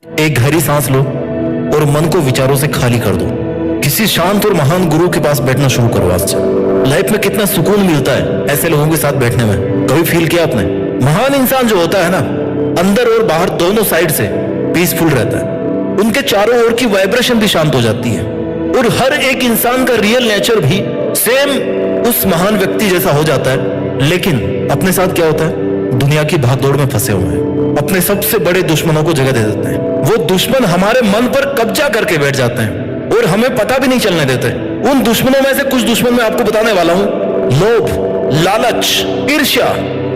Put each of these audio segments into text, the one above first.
एक गहरी सांस लो और मन को विचारों से खाली कर दो। किसी शांत और महान गुरु के पास बैठना शुरू करो आज से। लाइफ में कितना सुकून मिलता है ऐसे लोगों के साथ बैठने में, कभी फील किया आपने? महान इंसान जो होता है ना, अंदर और बाहर दोनों साइड से पीसफुल रहता है। उनके चारों ओर की वाइब्रेशन भी शांत हो जाती है और हर एक इंसान का रियल नेचर भी सेम उस महान व्यक्ति जैसा हो जाता है। लेकिन अपने साथ क्या होता है? दुनिया की भागदौड़ में फंसे हुए हैं, अपने सबसे बड़े दुश्मनों को जगह दे देते हैं। वो दुश्मन हमारे मन पर कब्जा करके बैठ जाते हैं और हमें पता भी नहीं चलने देते। उन दुश्मनों में से कुछ दुश्मन मैं आपको बताने वाला हूं। लोभ, लालच, ईर्ष्या,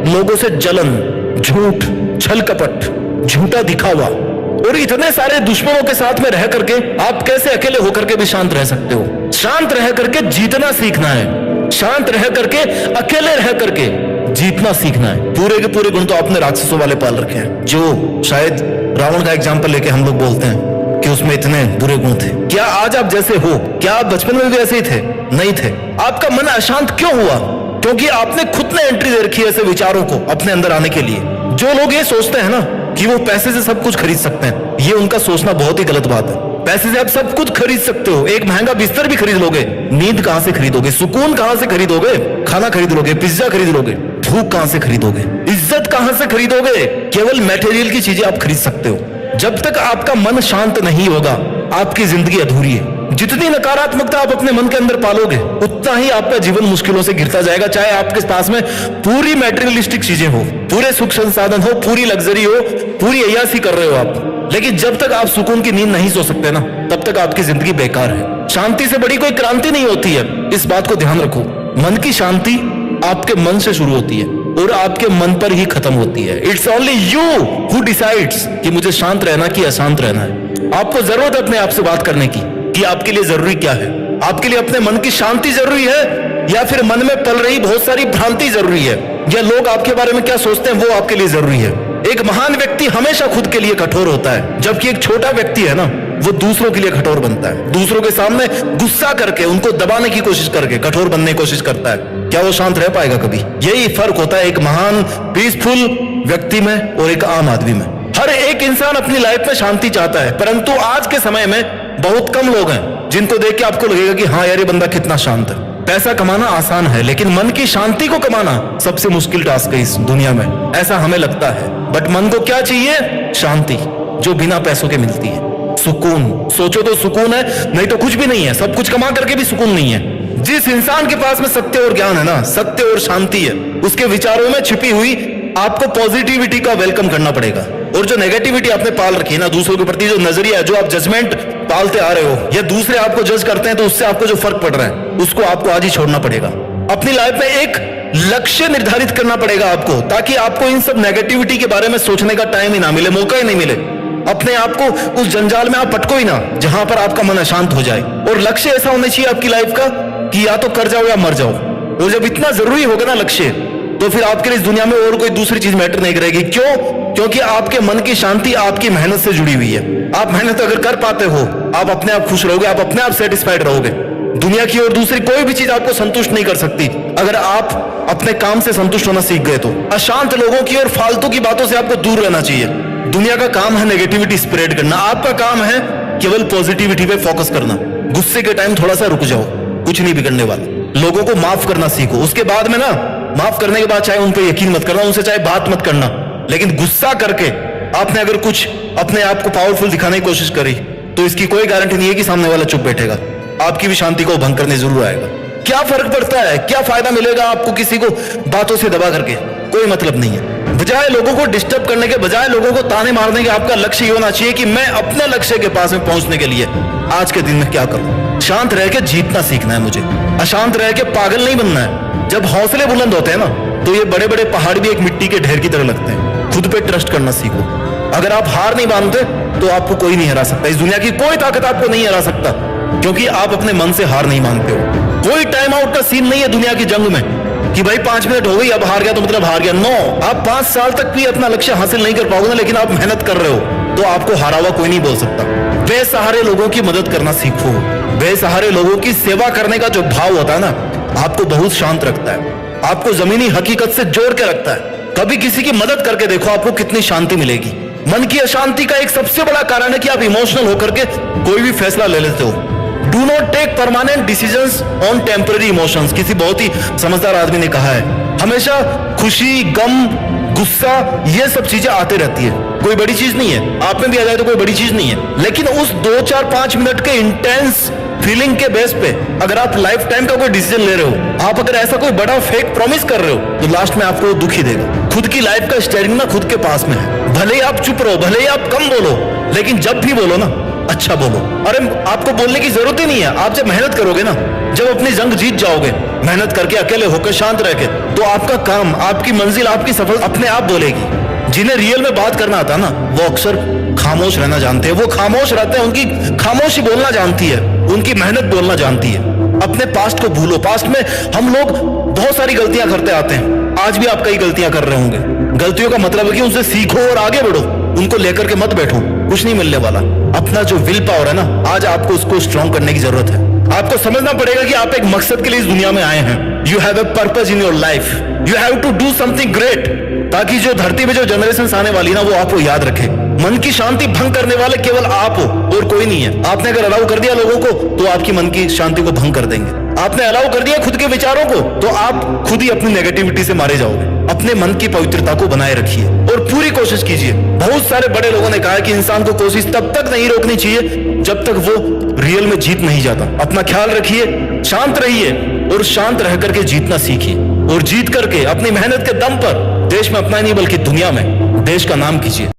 लोगों से जलन, झूठ, छल कपट, झूठा दिखावा और इतने सारे दुश्मनों के साथ में रह करके आप कैसे अकेले होकर के भी शांत रह सकते हो? शांत रह करके जीतना सीखना है, शांत रह करके अकेले रह करके जीतना सीखना है। पूरे के पूरे गुण तो आपने राक्षसों वाले पाल रखे हैं, जो शायद रावण का एग्जाम्पल लेके हम लोग बोलते हैं कि उसमें इतने बुरे गुण थे। क्या आज आप जैसे हो? क्या आप बचपन में भी ऐसे ही थे? नहीं थे। आपका मन अशांत क्यों हुआ? क्योंकि आपने खुद ने एंट्री दे रखी है ऐसे विचारों को अपने अंदर आने के लिए। जो लोग ये सोचते हैं ना कि वो पैसे से सब कुछ खरीद सकते हैं, ये उनका सोचना बहुत ही गलत बात है। पैसे से आप सब कुछ खरीद सकते हो, एक महंगा बिस्तर भी खरीद लोगे, नींद कहां से खरीदोगे? सुकून कहां से खरीदोगे? खाना खरीद लोगे, पिज्जा खरीद लोगे, भूख कहां से खरीदोगे? इज्जत कहां से खरीदोगे? केवल मटेरियल की चीजें आप खरीद सकते हो। जब तक आपका मन शांत नहीं होगा, आपकी जिंदगी अधूरी है। जितनी नकारात्मकता आप अपने मन के अंदर पालोगे, उतना ही आपका जीवन मुश्किलों से गिरता जाएगा। चाहे आपके पास में पूरी मैटेरियलिस्टिक चीजें हो, पूरे सुख संसाधन हो, पूरी लग्जरी हो, पूरी अय्यासी कर रहे हो आप, लेकिन जब तक आप सुकून की नींद नहीं सो सकते ना, तब तक आपकी जिंदगी बेकार है। शांति से बड़ी कोई क्रांति नहीं होती है, इस बात को ध्यान रखो। मन की शांति आपके मन से शुरू होती है और आपके मन पर ही खत्म होती है। It's only you who decides कि मुझे शांत रहना कि अशांत रहना है। आपको जरूरत है अपने आप से बात करने की कि आपके लिए जरूरी क्या है। आपके लिए अपने मन की शांति जरूरी है या फिर मन में पल रही बहुत सारी भ्रांति जरूरी है, या लोग आपके बारे में क्या सोचते हैं वो आपके लिए जरूरी है। एक महान व्यक्ति हमेशा खुद के लिए कठोर होता है, जबकि एक छोटा व्यक्ति है ना, वो दूसरों के लिए कठोर बनता है। दूसरों के सामने गुस्सा करके, उनको दबाने की कोशिश करके कठोर बनने की कोशिश करता है। क्या वो शांत रह पाएगा कभी? यही फर्क होता है एक महान पीसफुल व्यक्ति में और एक आम आदमी में। हर एक इंसान अपनी लाइफ में शांति चाहता है, परंतु आज के समय में बहुत कम लोग हैं जिनको देख के आपको लगेगा कि हाँ यार ये बंदा कितना शांत है। पैसा कमाना आसान है, लेकिन मन की शांति को कमाना सबसे मुश्किल टास्क है इस दुनिया में, ऐसा हमें लगता है। बट मन को क्या चाहिए? शांति, जो बिना पैसों के मिलती है। सुकून, सोचो तो सुकून है, नहीं तो कुछ भी नहीं है। सब कुछ कमा करके भी सुकून नहीं है। जिस इंसान के पास में सत्य और ज्ञान है ना, सत्य और शांति है, उसके विचारों में छिपी हुई आपको पॉजिटिविटी का वेलकम करना पड़ेगा। और जो नेगेटिविटी आपने पाल रखी है ना, दूसरों के प्रति जो नजरिया है, जो आप जजमेंट पालते आ रहे हो, या दूसरे आपको जज करते हैं तो उससे आपको जो फर्क पड़ रहा है, उसको आपको आज ही छोड़ना पड़ेगा। अपनी लाइफ में एक लक्ष्य निर्धारित करना पड़ेगा आपको, ताकि आपको इन सब नेगेटिविटी के बारे में सोचने का टाइम ही ना मिले, मौका ही नहीं मिले। अपने आप को उस जंजाल में आप पटको ही ना जहां पर आपका मन अशांत हो जाए। और लक्ष्य ऐसा होना चाहिए आपकी लाइफ का कि या तो कर जाओ या मर जाओ। और जब इतना जरूरी होगा ना लक्ष्य, तो फिर आपके लिए इस दुनिया में और कोई दूसरी चीज मैटर नहीं करेगी। क्यों? क्योंकि आपके मन की शांति आपकी मेहनत से जुड़ी हुई है। आप मेहनत अगर कर पाते हो, आप अपने आप खुश रहोगे, आप अपने आप सेटिस्फाइड रहोगे। दुनिया की और दूसरी कोई भी चीज आपको संतुष्ट नहीं कर सकती अगर आप अपने काम से संतुष्ट होना सीख गए तो। अशांत लोगों की और फालतू की बातों से आपको दूर रहना चाहिए। दुनिया का काम है नेगेटिविटी स्प्रेड करना, आपका काम है केवल पॉजिटिविटी पे फोकस करना। गुस्से के टाइम थोड़ा सा रुक जाओ, कुछ नहीं बिगड़ने वाला। लोगों को माफ करना सीखो। उसके बाद में ना, माफ करने के बाद चाहे उन पे यकीन मत करना, उनसे चाहे बात मत करना, लेकिन गुस्सा करके आपने अगर कुछ अपने आप को पावरफुल दिखाने की कोशिश करी, तो इसकी कोई गारंटी नहीं है कि सामने वाला चुप बैठेगा। आपकी भी शांति को भंग करने जरूर आएगा। क्या फर्क पड़ता है? क्या फायदा मिलेगा आपको किसी को बातों से दबा करके? कोई मतलब नहीं है। बजाय लोगों को डिस्टर्ब करने के, बजाय लोगों को ताने मारने के, आपका लक्ष्य ये होना चाहिए कि मैं अपने लक्ष्य के पास में पहुंचने के लिए आज के दिन में क्या करूं। शांत रह के जीतना सीखना है मुझे, अशांत रह के पागल नहीं बनना है। जब हौसले बुलंद होते हैं ना, तो ये बड़े बड़े पहाड़ भी एक मिट्टी के ढेर की तरह लगते हैं। खुद पे ट्रस्ट करना सीखो। अगर आप हार नहीं मानते तो आपको कोई नहीं हरा सकता। इस दुनिया की कोई ताकत आपको नहीं हरा सकता, क्योंकि आप अपने मन से हार नहीं मानते हो। कोई टाइम आउट का सीन नहीं है दुनिया की जंग में कि भाई 5 मिनट हो गई अब हार गया तो मतलब हार गया। नो, आप 5 साल तक भी अपना लक्ष्य हासिल नहीं कर पाओगे ना, लेकिन आप मेहनत कर रहे हो तो आपको हारा हुआ कोई नहीं बोल सकता। बेसहारे लोगों की मदद करना सीखो। बेसहारे लोगों की सेवा करने का जो भाव होता है ना, आपको बहुत शांत रखता है, आपको जमीनी हकीकत से जोड़ के रखता है। कभी किसी की मदद करके देखो, आपको कितनी शांति मिलेगी। मन की अशांति का एक सबसे बड़ा कारण है कि आप इमोशनल होकर के कोई भी फैसला ले लेते हो। Do not take permanent decisions on temporary emotions. किसी बहुत ही समझदार आदमी ने कहा है, हमेशा खुशी, गम, गुस्सा, ये सब चीजें आते रहती है, कोई बड़ी चीज नहीं है। आप में भी आ जाए तो कोई बड़ी चीज नहीं है, लेकिन उस 2, 4, 5 मिनट के इंटेंस फीलिंग के बेस पे अगर आप लाइफ टाइम का कोई डिसीजन ले रहे हो, आप अगर ऐसा कोई बड़ा फेक प्रॉमिस कर रहे हो, तो लास्ट में आपको दुख ही देगा। खुद की लाइफ का स्टीयरिंग ना खुद के पास में है। भले ही आप चुप रहो, भले ही आप कम बोलो, लेकिन जब भी बोलो ना, अच्छा बोलो। अरे आपको बोलने की जरूरत ही नहीं है। आप जब मेहनत करोगे ना, जब अपनी जंग जीत जाओगे, मेहनत करके, अकेले होकर, शांत रह के, तो आपका काम, आपकी मंजिल, आपकी सफलता अपने आप बोलेगी। जिन्हें रियल में बात करना आता ना, वो अक्सर खामोश रहना जानते हैं। वो खामोश रहते हैं, उनकी खामोशी बोलना जानती है, उनकी मेहनत बोलना जानती है। अपने पास्ट को भूलो। पास्ट में हम लोग बहुत सारी गलतियां करते आते हैं, आज भी आप कई गलतियां कर रहे होंगे। गलतियों का मतलब है कि उनसे सीखो और आगे बढ़ो, उनको लेकर के मत बैठो, कुछ नहीं मिलने वाला। अपना जो विल पावर है ना, आज आपको उसको स्ट्रॉन्ग करने की जरूरत है। आपको समझना पड़ेगा कि आप एक मकसद के लिए इस दुनिया में आए हैं। You have a purpose in your life, you have to do something great, ताकि जो धरती पे जो जनरेशन आने वाली ना, वो आपको याद रखे। मन की शांति भंग करने वाले केवल आप हो और कोई नहीं है। आपने अगर अलाउ कर दिया लोगों को, तो आपकी मन की शांति को भंग कर देंगे। आपने अलाउ कर दिया खुद के विचारों को, तो आप खुद ही अपनी नेगेटिविटी से मारे जाओगे। अपने मन की पवित्रता को बनाए रखिए और पूरी कोशिश कीजिए। बहुत सारे बड़े लोगों ने कहा है कि इंसान को कोशिश तब तक नहीं रोकनी चाहिए जब तक वो रियल में जीत नहीं जाता। अपना ख्याल रखिए, शांत रहिए और शांत रह करके जीतना सीखिए, और जीत करके अपनी मेहनत के दम पर देश में अपना नहीं बल्कि दुनिया में देश का नाम कीजिए।